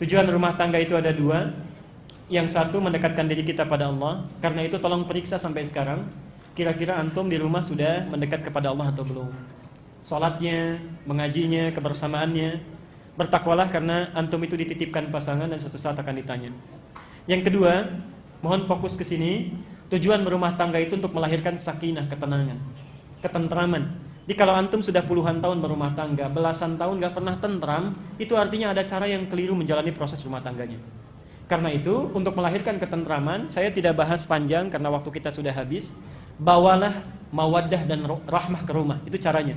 Tujuan rumah tangga itu ada dua. Yang satu mendekatkan diri kita pada Allah. Karena itu tolong periksa sampai sekarang, kira-kira antum di rumah sudah mendekat kepada Allah atau belum. Salatnya, mengajinya, kebersamaannya. Bertakwalah karena antum itu dititipkan pasangan dan suatu saat akan ditanya. Yang kedua, mohon fokus ke sini. Tujuan berumah tangga itu untuk melahirkan sakinah, ketenangan, ketentraman. Jadi kalau antum sudah puluhan tahun berumah tangga, belasan tahun gak pernah tentram, itu artinya ada cara yang keliru menjalani proses rumah tangganya. Karena itu, untuk melahirkan ketentraman, saya tidak bahas panjang karena waktu kita sudah habis. Bawalah mawaddah dan rahmah ke rumah. Itu caranya.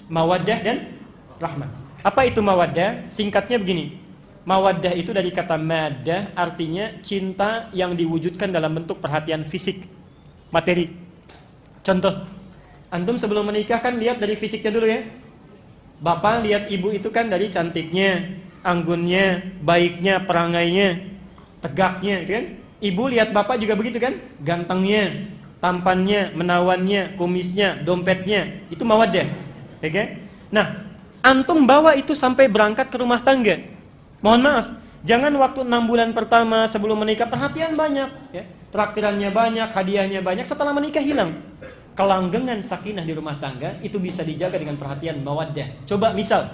Mawaddah dan rahmah. Apa itu mawaddah? Singkatnya begini. Mawaddah itu dari kata maddah, artinya cinta yang diwujudkan dalam bentuk perhatian fisik, materi. Contoh, antum sebelum menikah kan lihat dari fisiknya dulu ya. Bapak lihat ibu itu kan dari cantiknya, anggunnya, baiknya, perangainya, tegaknya, kan? Ibu lihat bapak juga begitu kan? Gantengnya, tampannya, menawannya, kumisnya, dompetnya. Itu mawaddah. Oke? Nah, antum bawa itu sampai berangkat ke rumah tangga. Mohon maaf, jangan waktu 6 bulan pertama sebelum menikah perhatian banyak, ya. Traktirannya banyak, hadiahnya banyak, setelah menikah hilang. Kelanggengan sakinah di rumah tangga itu bisa dijaga dengan perhatian mawaddah. Coba misal,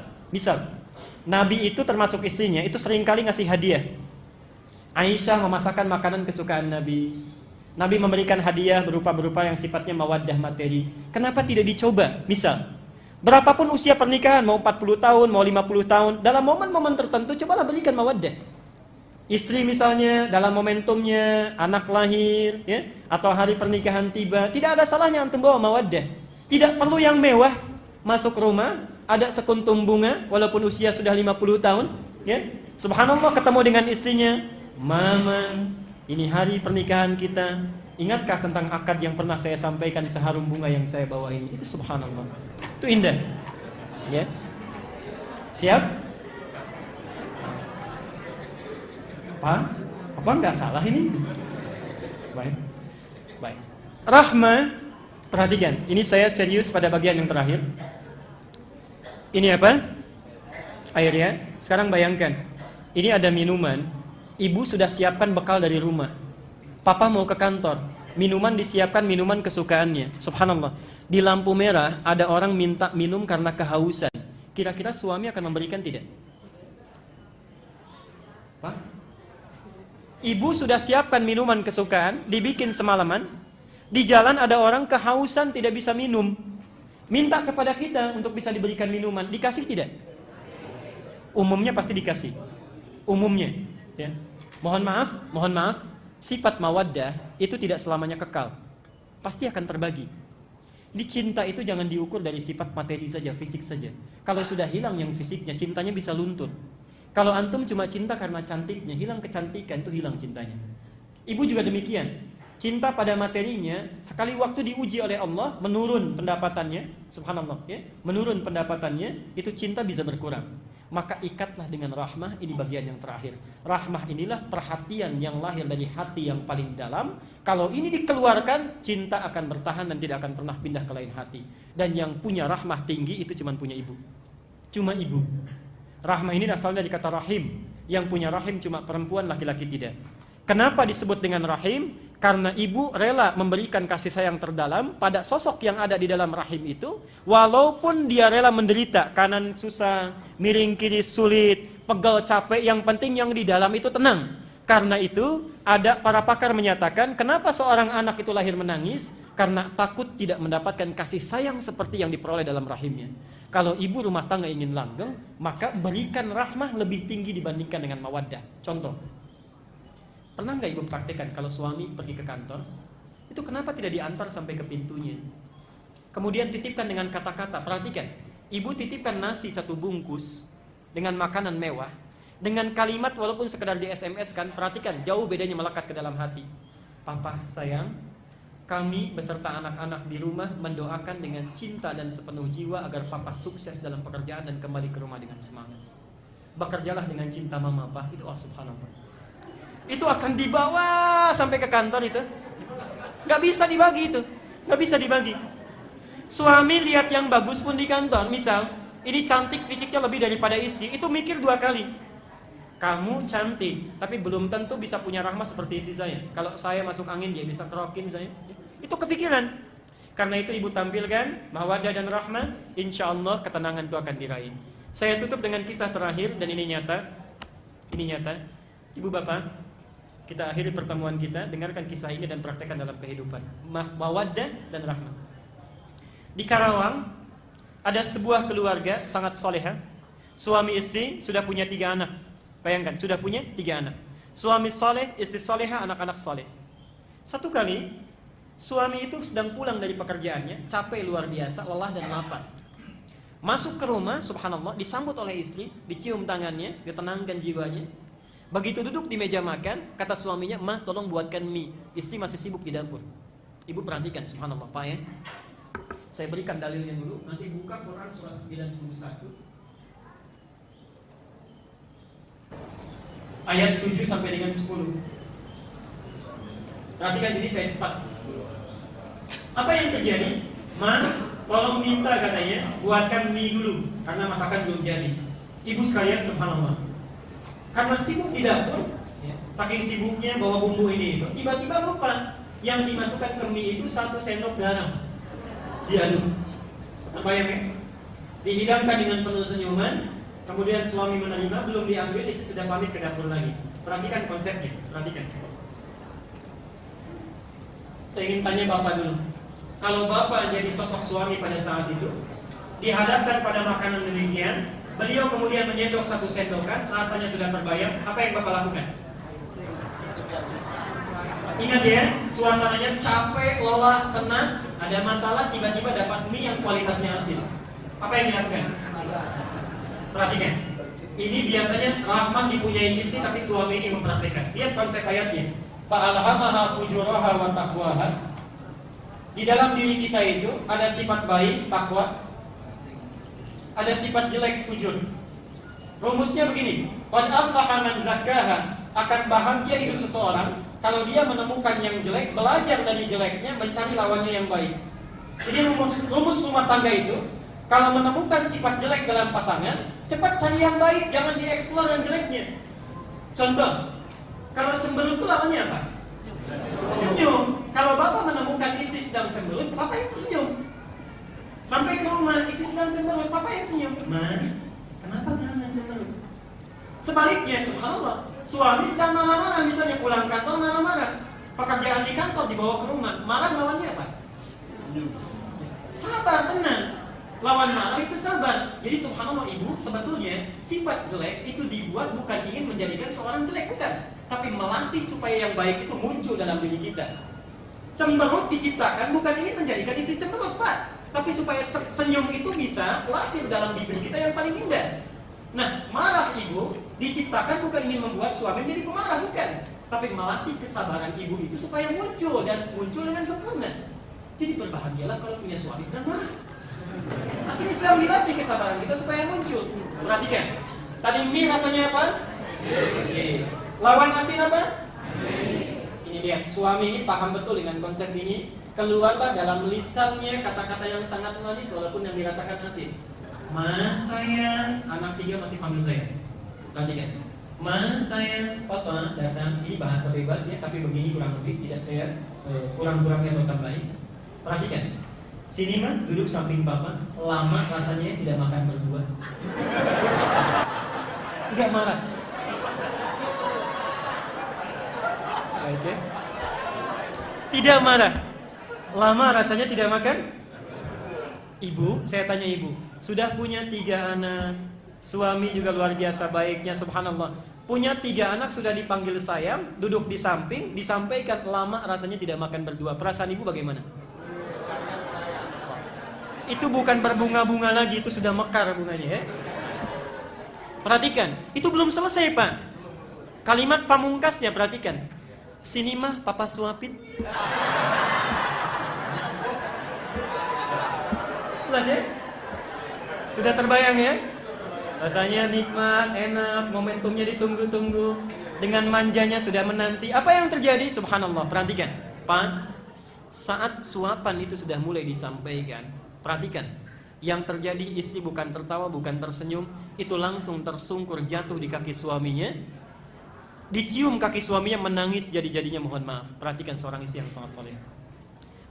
Nabi itu termasuk istrinya itu seringkali ngasih hadiah. Aisyah memasakkan makanan kesukaan Nabi. Nabi memberikan hadiah berupa yang sifatnya mawaddah materi. Kenapa tidak dicoba? Misal, berapapun usia pernikahan, mau 40 tahun, mau 50 tahun, dalam momen-momen tertentu cobalah berikan mawaddah. Istri misalnya dalam momentumnya anak lahir, ya, atau hari pernikahan tiba, tidak ada salahnya antum bawa mawaddah. Tidak perlu yang mewah. Masuk rumah, ada sekuntum bunga walaupun usia sudah 50 tahun, ya. Subhanallah ketemu dengan istrinya, "Mama, ini hari pernikahan kita. Ingatkah tentang akad yang pernah saya sampaikan, seharum bunga yang saya bawa ini?" Itu subhanallah. Itu indah. Ya. Siap? Apa enggak salah ini? Baik. Rahmah, perhatikan. Ini saya serius pada bagian yang terakhir. Ini apa? Air ya. Sekarang bayangkan. Ini ada minuman. Ibu sudah siapkan bekal dari rumah. Papa mau ke kantor. Minuman disiapkan, minuman kesukaannya. Subhanallah. Di lampu merah ada orang minta minum karena kehausan. Kira-kira suami akan memberikan tidak? Pak? Ibu sudah siapkan minuman kesukaan, dibikin semalaman. Di jalan ada orang kehausan tidak bisa minum. Minta kepada kita untuk bisa diberikan minuman. Dikasih tidak? Umumnya pasti dikasih. Umumnya. Ya. Mohon maaf. Sifat mawaddah itu tidak selamanya kekal. Pasti akan terbagi. Di cinta itu jangan diukur dari sifat materi saja, fisik saja. Kalau sudah hilang yang fisiknya, cintanya bisa luntur. Kalau antum cuma cinta karena cantiknya, hilang kecantikan, itu hilang cintanya. Ibu juga demikian. Cinta pada materinya, sekali waktu diuji oleh Allah, menurun pendapatannya, subhanallah, ya, menurun pendapatannya, itu cinta bisa berkurang. Maka ikatlah dengan rahmah, ini bagian yang terakhir. Rahmah inilah perhatian yang lahir dari hati yang paling dalam. Kalau ini dikeluarkan, cinta akan bertahan dan tidak akan pernah pindah ke lain hati. Dan yang punya rahmah tinggi itu cuma punya ibu. Cuma ibu. Rahmah ini asalnya dari kata rahim. Yang punya rahim cuma perempuan, laki-laki tidak. Kenapa disebut dengan rahim? Karena ibu rela memberikan kasih sayang terdalam pada sosok yang ada di dalam rahim itu, walaupun dia rela menderita, kanan susah, miring kiri sulit, pegal capek, yang penting yang di dalam itu tenang. Karena itu ada para pakar menyatakan, kenapa seorang anak itu lahir menangis? Karena takut tidak mendapatkan kasih sayang seperti yang diperoleh dalam rahimnya. Kalau ibu rumah tangga ingin langgeng, maka berikan rahmah lebih tinggi dibandingkan dengan mawaddah. Contoh, pernah nggak ibu praktekkan kalau suami pergi ke kantor, itu kenapa tidak diantar sampai ke pintunya? Kemudian titipkan dengan kata-kata, perhatikan, ibu titipkan nasi 1 bungkus dengan makanan mewah, dengan kalimat walaupun sekedar di SMS kan, perhatikan, jauh bedanya melekat ke dalam hati. Papa sayang, kami beserta anak-anak di rumah mendoakan dengan cinta dan sepenuh jiwa agar papa sukses dalam pekerjaan dan kembali ke rumah dengan semangat. Bekerjalah dengan cinta mama, Pak. Itu subhanallah. Itu akan dibawa sampai ke kantor itu. Gak bisa dibagi itu. Gak bisa dibagi. Suami lihat yang bagus pun di kantor, misal, ini cantik fisiknya lebih daripada istri, itu mikir 2 kali. Kamu cantik, tapi belum tentu bisa punya rahmah seperti istri saya. Kalau saya masuk angin, dia bisa kerokin misalnya. Itu kepikiran. Karena itu ibu tampilkan mawaddah dan rahmah, insya Allah ketenangan itu akan diraih. Saya tutup dengan kisah terakhir, dan ini nyata. Ini nyata. Ibu bapak, kita akhiri pertemuan kita, dengarkan kisah ini dan praktekkan dalam kehidupan. Mawaddah dan rahmah. Di Karawang ada sebuah keluarga sangat soleha. Suami istri sudah punya 3 anak. Bayangkan, sudah punya 3 anak. Suami soleh, istri soleha, anak-anak soleh. Satu kali suami itu sedang pulang dari pekerjaannya, capek luar biasa, lelah dan lapar. Masuk ke rumah, subhanallah, disambut oleh istri, dicium tangannya, ditenangkan jiwanya. Begitu duduk di meja makan, kata suaminya, "Ma, tolong buatkan mie." Istri masih sibuk di dapur. Ibu perhatikan, subhanallah, Pak ya. Saya berikan dalilnya dulu, nanti buka Quran surat 91. Ayat 7 sampai dengan 10. Perhatikan sini, saya cepat. Apa yang terjadi? Ma, tolong minta katanya, buatkan mie dulu, karena masakan belum jadi. Ibu sekalian, subhanallah, karena sibuk di dapur, saking sibuknya bawa bumbu ini itu, tiba-tiba lupa yang dimasukkan ke mie itu 1 sendok garam. Diaduk. Terbayang ya? Dihidangkan dengan penuh senyuman. Kemudian suami menerima, belum diambil, istri sudah pamit ke dapur lagi. Perhatikan konsepnya, perhatikan. Saya ingin tanya bapak dulu. Kalau bapak jadi sosok suami pada saat itu, dihadapkan pada makanan demikian, beliau kemudian menyendok 1 sendokan, rasanya sudah terbayang, apa yang bapak lakukan? Ingat ya, suasananya capek, lelah, penat, ada masalah, tiba-tiba dapat mie yang kualitasnya asin. Apa yang dilakukan? Perhatikan, ini biasanya rahmah dipunyai istri, tapi suami ini mempraktikkan. Lihat konsep ayatnya. Fa'alhamaha fujuraha wa taqwaha. Di dalam diri kita itu ada sifat baik, takwa, ada sifat jelek, fujur. Rumusnya begini, qad aflaha man zakkaha. Akan bahagia hidup seseorang kalau dia menemukan yang jelek, belajar dari jeleknya, mencari lawannya yang baik. Jadi rumus rumah tangga itu, kalau menemukan sifat jelek dalam pasangan, cepat cari yang baik, jangan dieksplor yang jeleknya. Contoh, kalau cemberut itu lawannya apa? Senyum. Kalau bapak menemukan istri sedang cemberut, bapak yang senyum. Sampai ke rumah, istri sedang cemberut, bapak yang senyum. Ma, kenapa kalian cemberut? Sebaliknya, subhanallah, suami sedang marah-marah, misalnya pulang kantor marah-marah, pekerjaan di kantor dibawa ke rumah, marah lawannya apa? Sabar, tenang. Lawan marah itu sabar. Jadi subhanallah ibu, sebetulnya sifat jelek itu dibuat bukan ingin menjadikan seorang jelek, bukan, tapi melatih supaya yang baik itu muncul dalam diri kita. Cemberut diciptakan bukan ingin menjadikan istri cemberut, Pak, tapi supaya senyum itu bisa lahir dalam bibir kita yang paling indah. Nah, marah ibu diciptakan bukan ingin membuat suami menjadi pemarah, bukan, tapi melatih kesabaran ibu itu supaya muncul dan muncul dengan sempurna. Jadi berbahagialah kalau punya suami sedang marah. Artinya sedang dilatih kesabaran kita supaya muncul. Perhatikan, tadi mie rasanya apa? Lawan asin apa? Ini lihat, suami ini paham betul dengan konsep ini. Keluarlah dalam lisannya kata-kata yang sangat manis walaupun yang dirasakan asin. Mas sayang, anak 3 masih panggil saya. Perhatikan, Mas sayang, papa datang. Ini bahasa bebas ya, tapi begini kurang lebih, tidak saya kurang-kurangnya atau tambahin. Perhatikan, sini mah duduk samping papa, lama rasanya tidak makan berdua. Enggak marah. Tidak marah. Lama rasanya tidak makan. Ibu, saya tanya ibu, sudah punya 3 anak, suami juga luar biasa baiknya, subhanallah. Punya 3 anak sudah dipanggil sayang, duduk di samping, disampaikan lama rasanya tidak makan berdua. Perasaan ibu bagaimana? Itu bukan berbunga-bunga lagi, itu sudah mekar bunganya ya. Perhatikan, itu belum selesai Pak. Kalimat pamungkasnya perhatikan. Sini mah papa suapin. Jelas ya? Sudah terbayang ya? Rasanya nikmat, enak, momentumnya ditunggu-tunggu. Dengan manjanya sudah menanti. Apa yang terjadi? Subhanallah, perhatikan Pak, saat suapan itu sudah mulai disampaikan, perhatikan, yang terjadi istri bukan tertawa, bukan tersenyum, itu langsung tersungkur jatuh di kaki suaminya. Dicium kaki suaminya, menangis jadi-jadinya mohon maaf. Perhatikan seorang istri yang sangat soleh.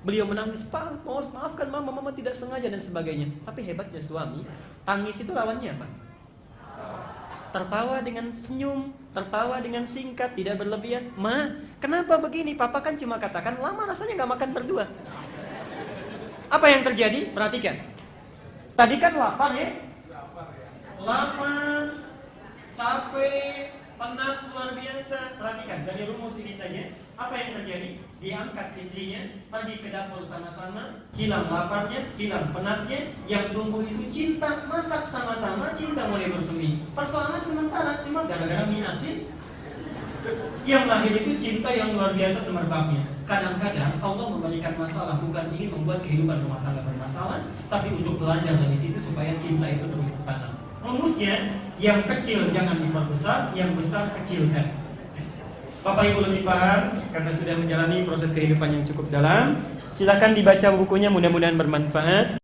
Beliau menangis, "Pak, maafkan mama tidak sengaja," dan sebagainya. Tapi hebatnya suami, tangis itu lawannya apa? Tertawa dengan senyum, tertawa dengan singkat, tidak berlebihan. "Ma, kenapa begini? Papa kan cuma katakan lama rasanya gak makan berdua." Apa yang terjadi? Perhatikan. Tadi kan lapar ya? Lapar, capek, penat luar biasa. Perhatikan, dari rumus ini saja. Apa yang terjadi? Diangkat istrinya, pergi ke dapur sama-sama, hilang laparnya, hilang penatnya. Yang tumbuh itu cinta, masak sama-sama, cinta mulai bersemi. Persoalan sementara, cuma gara-gara minasin. Yang lahir itu cinta yang luar biasa semerbaknya. Kadang-kadang Allah memberikan masalah bukan ingin membuat kehidupan rumah tangga bermasalah, tapi untuk belajar dari situ supaya cinta itu terus bertanam. Rumusnya, yang kecil jangan diperbesar, yang besar kecilkan. Bapak Ibu lebih paham karena sudah menjalani proses kehidupan yang cukup dalam. Silakan dibaca bukunya, mudah-mudahan bermanfaat.